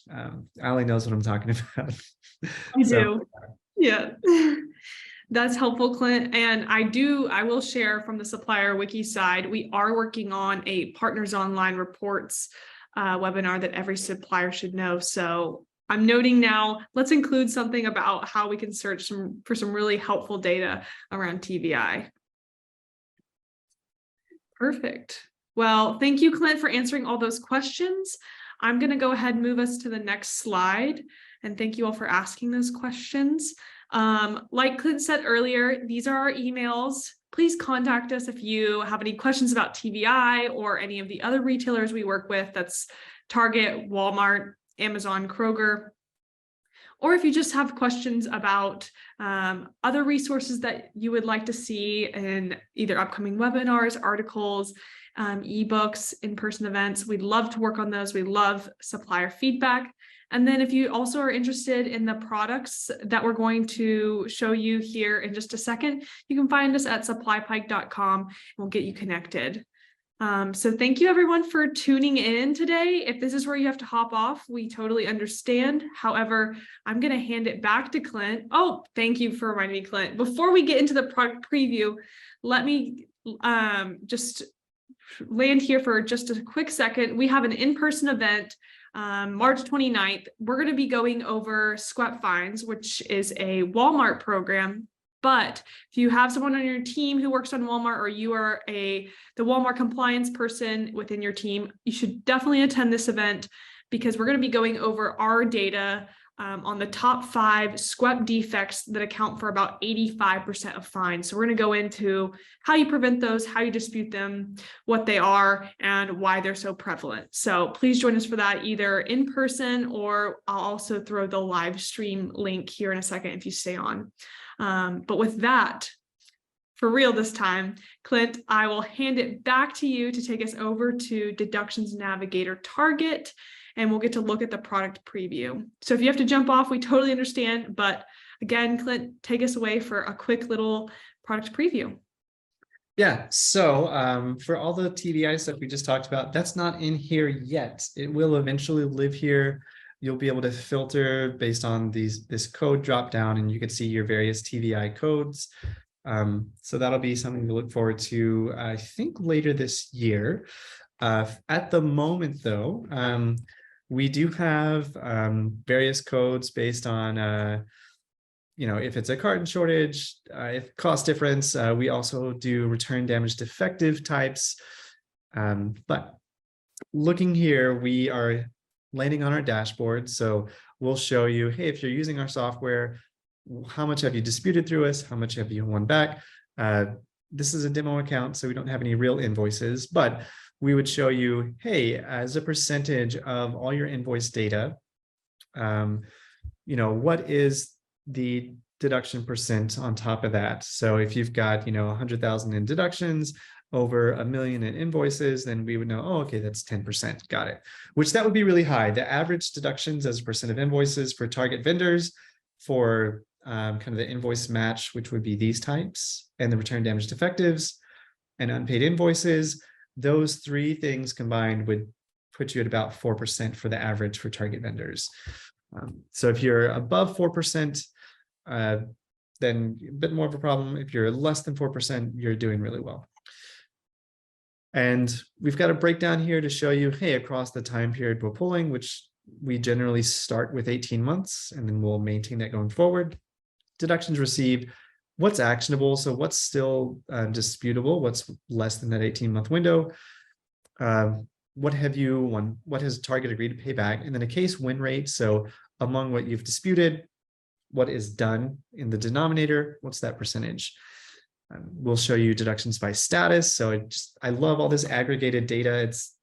Allie knows what I'm talking about. I do. Yeah. That's helpful, Clint. And I will share from the supplier wiki side, we are working on a Partners Online reports webinar that every supplier should know. So I'm noting now, let's include something about how we can search for some really helpful data around TVI. Perfect. Well, thank you, Clint, for answering all those questions. I'm going to go ahead and move us to the next slide. And thank you all for asking those questions. Like Clint said earlier, these are our emails. Please contact us if you have any questions about TVI or any of the other retailers we work with. That's Target, Walmart, Amazon, Kroger. Or if you just have questions about other resources that you would like to see in either upcoming webinars, articles, ebooks, in-person events, we'd love to work on those. We love supplier feedback. And then if you also are interested in the products that we're going to show you here in just a second, you can find us at SupplyPike.com, and we'll get you connected. So thank you everyone for tuning in today. If this is where you have to hop off, we totally understand. However, I'm going to hand it back to Clint. Oh, thank you for reminding me, Clint. Before we get into the product preview, let me just land here for just a quick second. We have an in-person event March 29th. We're going to be going over SQUEP fines, which is a Walmart program. But if you have someone on your team who works on Walmart, or you are the Walmart compliance person within your team, you should definitely attend this event, because we're going to be going over our data on the top 5 SQEP defects that account for about 85% of fines. So we're going to go into how you prevent those, how you dispute them, what they are, and why they're so prevalent. So please join us for that either in person, or I'll also throw the live stream link here in a second if you stay on. But with that, for real this time, Clint, I will hand it back to you to take us over to Deductions Navigator Target, and we'll get to look at the product preview. So if you have to jump off, we totally understand. But again, Clint, take us away for a quick little product preview. Yeah, so for all the TBI stuff we just talked about, that's not in here yet. It will eventually live here. You'll be able to filter based on this code drop down, and you can see your various TBI codes. So that'll be something to look forward to, I think, later this year. At the moment, though, we do have various codes based on, if it's a carton shortage, if cost difference. We also do return damage defective types. But looking here, we are landing on our dashboard. So we'll show you, hey, if you're using our software, how much have you disputed through us? How much have you won back? This is a demo account, so we don't have any real invoices, but we would show you, hey, as a percentage of all your invoice data, what is the deduction percent on top of that? So if you've got, 100,000 in deductions over 1 million in invoices, then we would know, oh, okay, that's 10%. Got it. Which that would be really high. The average deductions as a percent of invoices for target vendors for kind of the invoice match, which would be these types, and the return damage defectives and unpaid invoices, those 3 things combined would put you at about 4% for the average for target vendors. So if you're above 4%, then a bit more of a problem. If you're less than 4%, you're doing really well. And we've got a breakdown here to show you, hey, across the time period we're pulling, which we generally start with 18 months, and then we'll maintain that going forward. Deductions received, what's actionable, so what's still disputable, what's less than that 18-month window, what have you won, what has Target agreed to pay back, and then a case win rate, so among what you've disputed, what is done in the denominator, what's that percentage. We'll show you deductions by status. So I love all this aggregated data. It's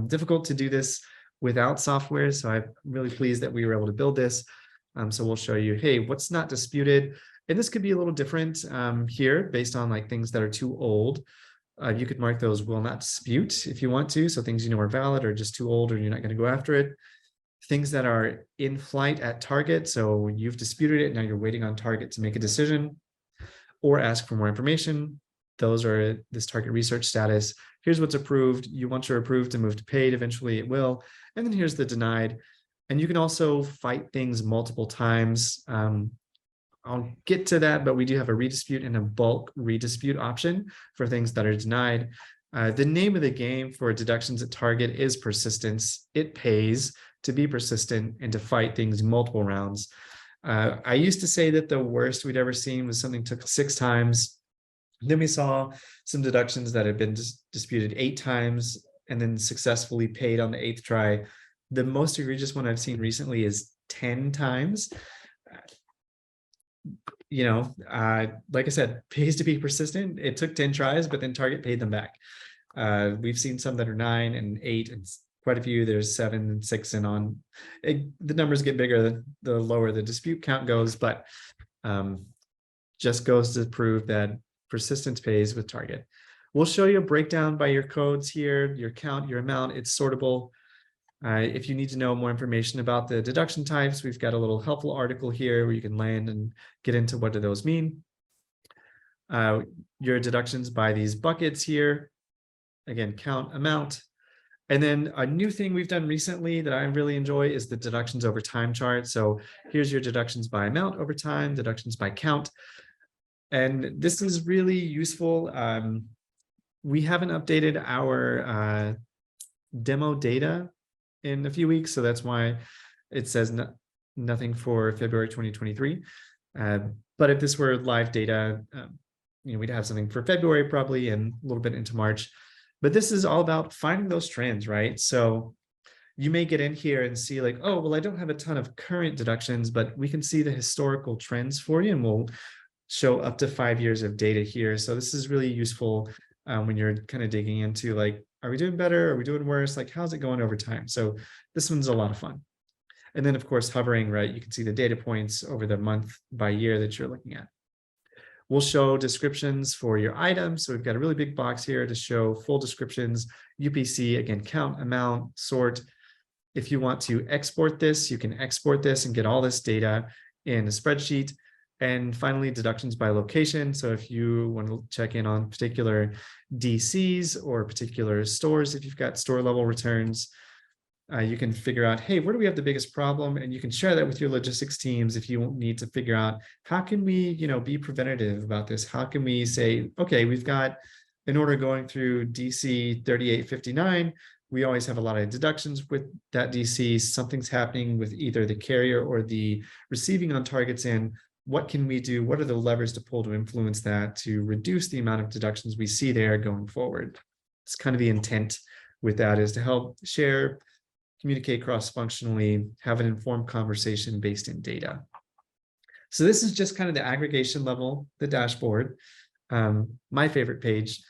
difficult to do this without software, so I'm really pleased that we were able to build this. So we'll show you, hey, what's not disputed, and this could be a little different here based on like things that are too old. You could mark those will not dispute if you want to, so things are valid or just too old or you're not going to go after it. Things that are in flight at Target, so you've disputed it, now you're waiting on Target to make a decision or ask for more information. Those are this Target research status. Here's what's approved. You want your approved to move to paid. Eventually it will. And then here's the denied. And you can also fight things multiple times. I'll get to that, but we do have a redispute and a bulk redispute option for things that are denied. The name of the game for deductions at Target is persistence. It pays to be persistent and to fight things multiple rounds. I used to say that the worst we'd ever seen was something took 6 times. Then we saw some deductions that had been disputed 8 times and then successfully paid on the 8th try. The most egregious one I've seen recently is 10 times. Like I said, pays to be persistent. It took 10 tries, but then Target paid them back. We've seen some that are 9 and 8, and quite a few. There's 7 and 6 and on. The numbers get bigger the lower the dispute count goes, but just goes to prove that persistence pays with Target. We'll show you a breakdown by your codes here, your count, your amount. It's sortable. If you need to know more information about the deduction types, we've got a little helpful article here where you can land and get into what do those mean. Your deductions by these buckets here. Again, count, amount. And then a new thing we've done recently that I really enjoy is the deductions over time chart. So here's your deductions by amount over time, deductions by count. And this is really useful. We haven't updated our demo data in a few weeks, so that's why it says nothing for February 2023. But if this were live data, we'd have something for February probably and a little bit into March. But this is all about finding those trends, right? So you may get in here and see like, oh, well, I don't have a ton of current deductions, but we can see the historical trends for you, and we'll show up to 5 years of data here. So this is really useful when you're kind of digging into like, are we doing better? Are we doing worse? Like, how's it going over time? So this one's a lot of fun. And then of course, hovering, right, you can see the data points over the month by year that you're looking at. We'll show descriptions for your items. So we've got a really big box here to show full descriptions, UPC, again, count, amount, sort. If you want to export this, you can export this and get all this data in a spreadsheet. And finally, deductions by location. So if you want to check in on particular DCs or particular stores, if you've got store level returns, you can figure out, hey, where do we have the biggest problem? And you can share that with your logistics teams if you need to figure out, how can we, be preventative about this? How can we say, okay, we've got an order going through DC 3859. We always have a lot of deductions with that DC. Something's happening with either the carrier or the receiving on targets in. What can we do? What are the levers to pull to influence that, to reduce the amount of deductions we see there going forward? It's kind of the intent with that, is to help share, communicate cross-functionally, have an informed conversation based in data. So this is just kind of the aggregation level, the dashboard. My favorite page.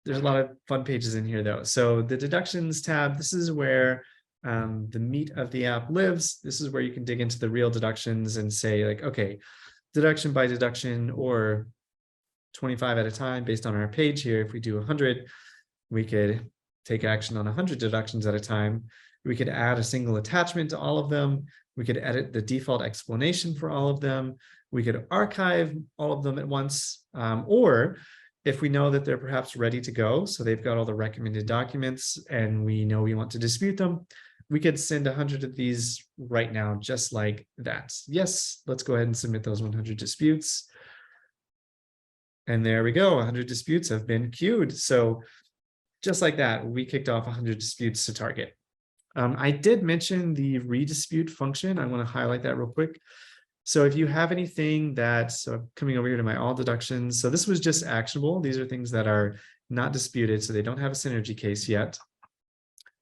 There's a lot of fun pages in here though. So the deductions tab, this is where the meat of the app lives. This is where you can dig into the real deductions and say like, okay, deduction by deduction, or 25 at a time based on our page here. If we do 100, we could take action on 100 deductions at a time. We could add a single attachment to all of them. We could edit the default explanation for all of them. We could archive all of them at once, or if we know that they're perhaps ready to go, so they've got all the recommended documents and we know we want to dispute them, we could send 100 of these right now, just like that. Yes, let's go ahead and submit those 100 disputes. And there we go, 100 disputes have been queued. So just like that, we kicked off 100 disputes to target. I did mention the redispute function. I want to highlight that real quick. So if you have anything that, so I'm coming over here to my all deductions. So this was just actionable. These are things that are not disputed, so they don't have a synergy case yet.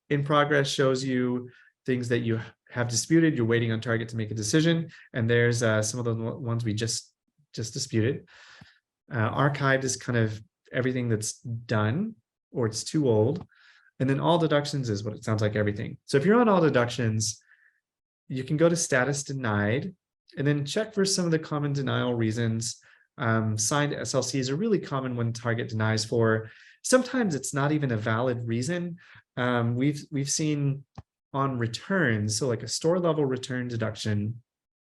In progress shows you things that you have disputed. You're waiting on target to make a decision. And there's some of the ones we just disputed. Archived is kind of everything that's done or it's too old. And then all deductions is what it sounds like, everything. So if you're on all deductions, you can go to status denied and then check for some of the common denial reasons. Signed SLCs are really common when target denies for. Sometimes it's not even a valid reason. We've seen on returns, so like a store level return deduction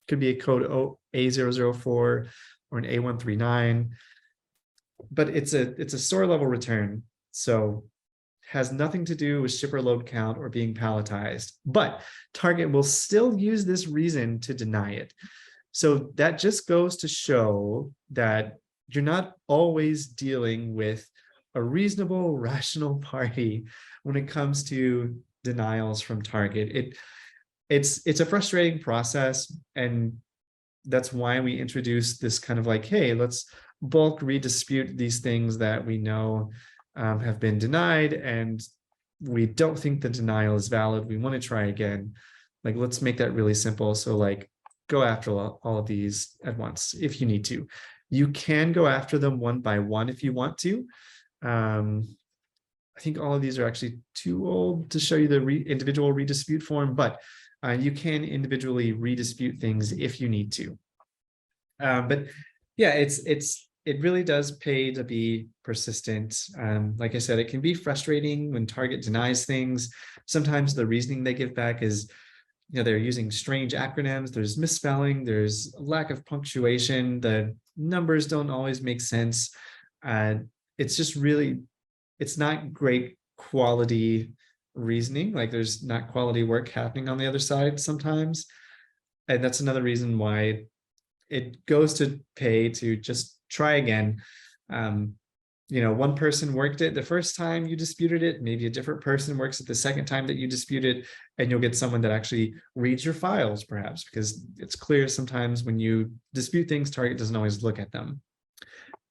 could be a code A004 or an A139, but it's a store level return. So has nothing to do with shipper load count or being palletized, but target will still use this reason to deny it. So that just goes to show that you're not always dealing with a reasonable, rational party when it comes to denials from target. It's a frustrating process, and that's why we introduced this kind of like, hey, let's bulk redispute these things that we know have been denied and we don't think the denial is valid. We want to try again. Like, let's make that really simple. So like, go after all of these at once if you need to. You can go after them one by one if you want to. I think all of these are actually too old to show you the individual redispute form, but you can individually redispute things if you need to. But yeah, it really does pay to be persistent. Like I said, it can be frustrating when target denies things. Sometimes the reasoning they give back is, they're using strange acronyms, there's misspelling, there's a lack of punctuation, the numbers don't always make sense. It's just really, it's not great quality reasoning. Like there's not quality work happening on the other side sometimes. And that's another reason why it goes to pay to just try again. One person worked it the first time you disputed it, maybe a different person works it the second time that you dispute it, and you'll get someone that actually reads your files perhaps, because it's clear sometimes when you dispute things, target doesn't always look at them.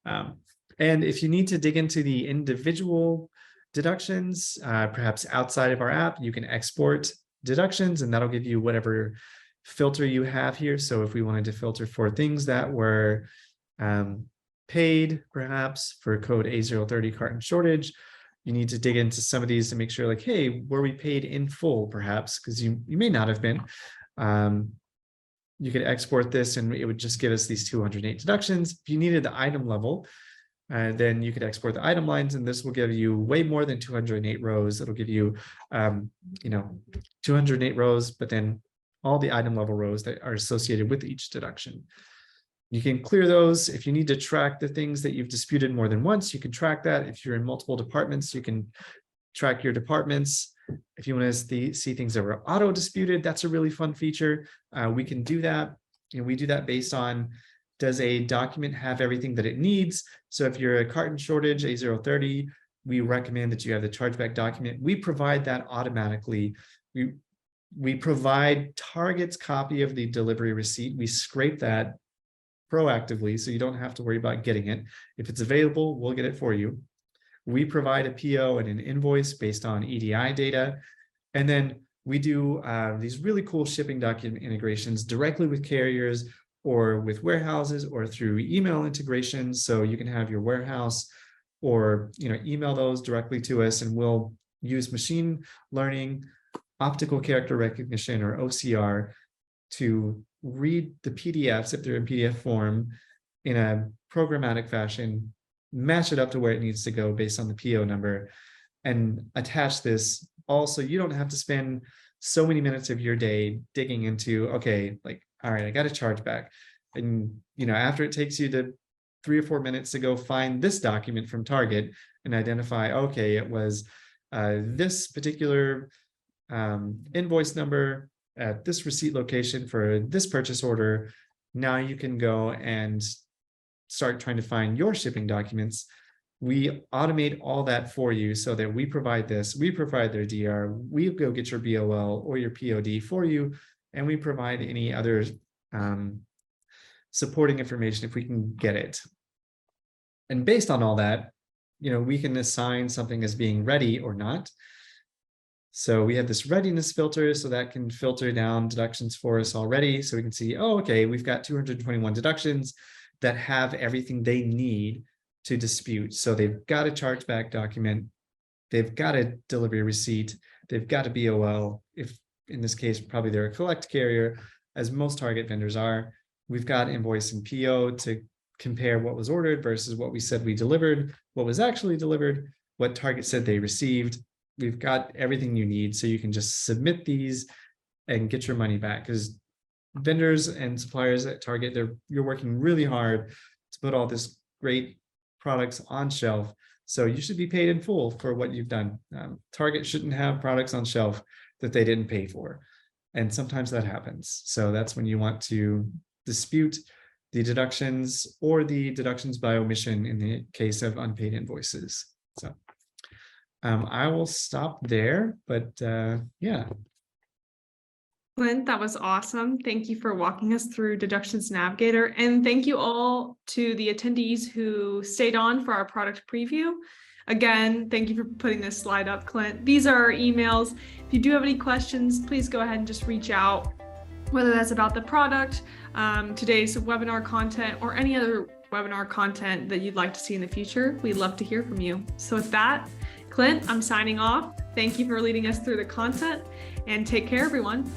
And if you need to dig into the individual deductions, perhaps outside of our app. You can export deductions, and that'll give you whatever filter you have here. So if we wanted to filter for things that were paid, perhaps for code A030 carton shortage, you need to dig into some of these to make sure, like, hey, were we paid in full, perhaps, because you may not have been. You could export this and it would just give us these 208 deductions. If you needed the item level, then you could export the item lines, and this will give you way more than 208 rows. It'll give you, 208 rows, but then all the item level rows that are associated with each deduction. You can clear those. If you need to track the things that you've disputed more than once, you can track that. If you're in multiple departments, you can track your departments. If you want to see things that were auto disputed, that's a really fun feature. We can do that. And we do that based on, does a document have everything that it needs? So if you're a carton shortage, A030, we recommend that you have the chargeback document. We provide that automatically. We provide Target's copy of the delivery receipt. We scrape that proactively, so you don't have to worry about getting it. If it's available, we'll get it for you. We provide a PO and an invoice based on EDI data. And then we do these really cool shipping document integrations directly with carriers or with warehouses or through email integrations. So you can have your warehouse or email those directly to us, and we'll use machine learning, optical character recognition, or OCR, to read the PDFs, if they're in PDF form, in a programmatic fashion, match it up to where it needs to go based on the PO number, and attach this. Also, you don't have to spend so many minutes of your day digging into, okay, like, all right, I got a chargeback. And, after it takes you to 3 or 4 minutes to go find this document from Target and identify, okay, it was this particular invoice number at this receipt location for this purchase order. Now you can go and start trying to find your shipping documents. We automate all that for you so that we provide this, we provide their DR, we go get your BOL or your POD for you, and we provide any other supporting information if we can get it. And based on all that, we can assign something as being ready or not. So we have this readiness filter, so that can filter down deductions for us already. So we can see, oh, okay, we've got 221 deductions that have everything they need to dispute. So they've got a chargeback document, they've got a delivery receipt, they've got a BOL. If in this case, probably they're a collect carrier, as most Target vendors are. We've got invoice and PO to compare what was ordered versus what we said we delivered, what was actually delivered, what Target said they received. We've got everything you need, so you can just submit these and get your money back, because vendors and suppliers at Target, you're working really hard to put all this great products on shelf. So you should be paid in full for what you've done. Target shouldn't have products on shelf that they didn't pay for. And sometimes that happens. So that's when you want to dispute the deductions or the deductions by omission in the case of unpaid invoices. So I will stop there, but yeah. Clint, that was awesome. Thank you for walking us through Deductions Navigator. And thank you all to the attendees who stayed on for our product preview. Again, thank you for putting this slide up, Clint. These are our emails. If you do have any questions, please go ahead and just reach out, whether that's about the product, today's webinar content, or any other webinar content that you'd like to see in the future. We'd love to hear from you. So with that, Clint, I'm signing off. Thank you for leading us through the content, and take care, everyone.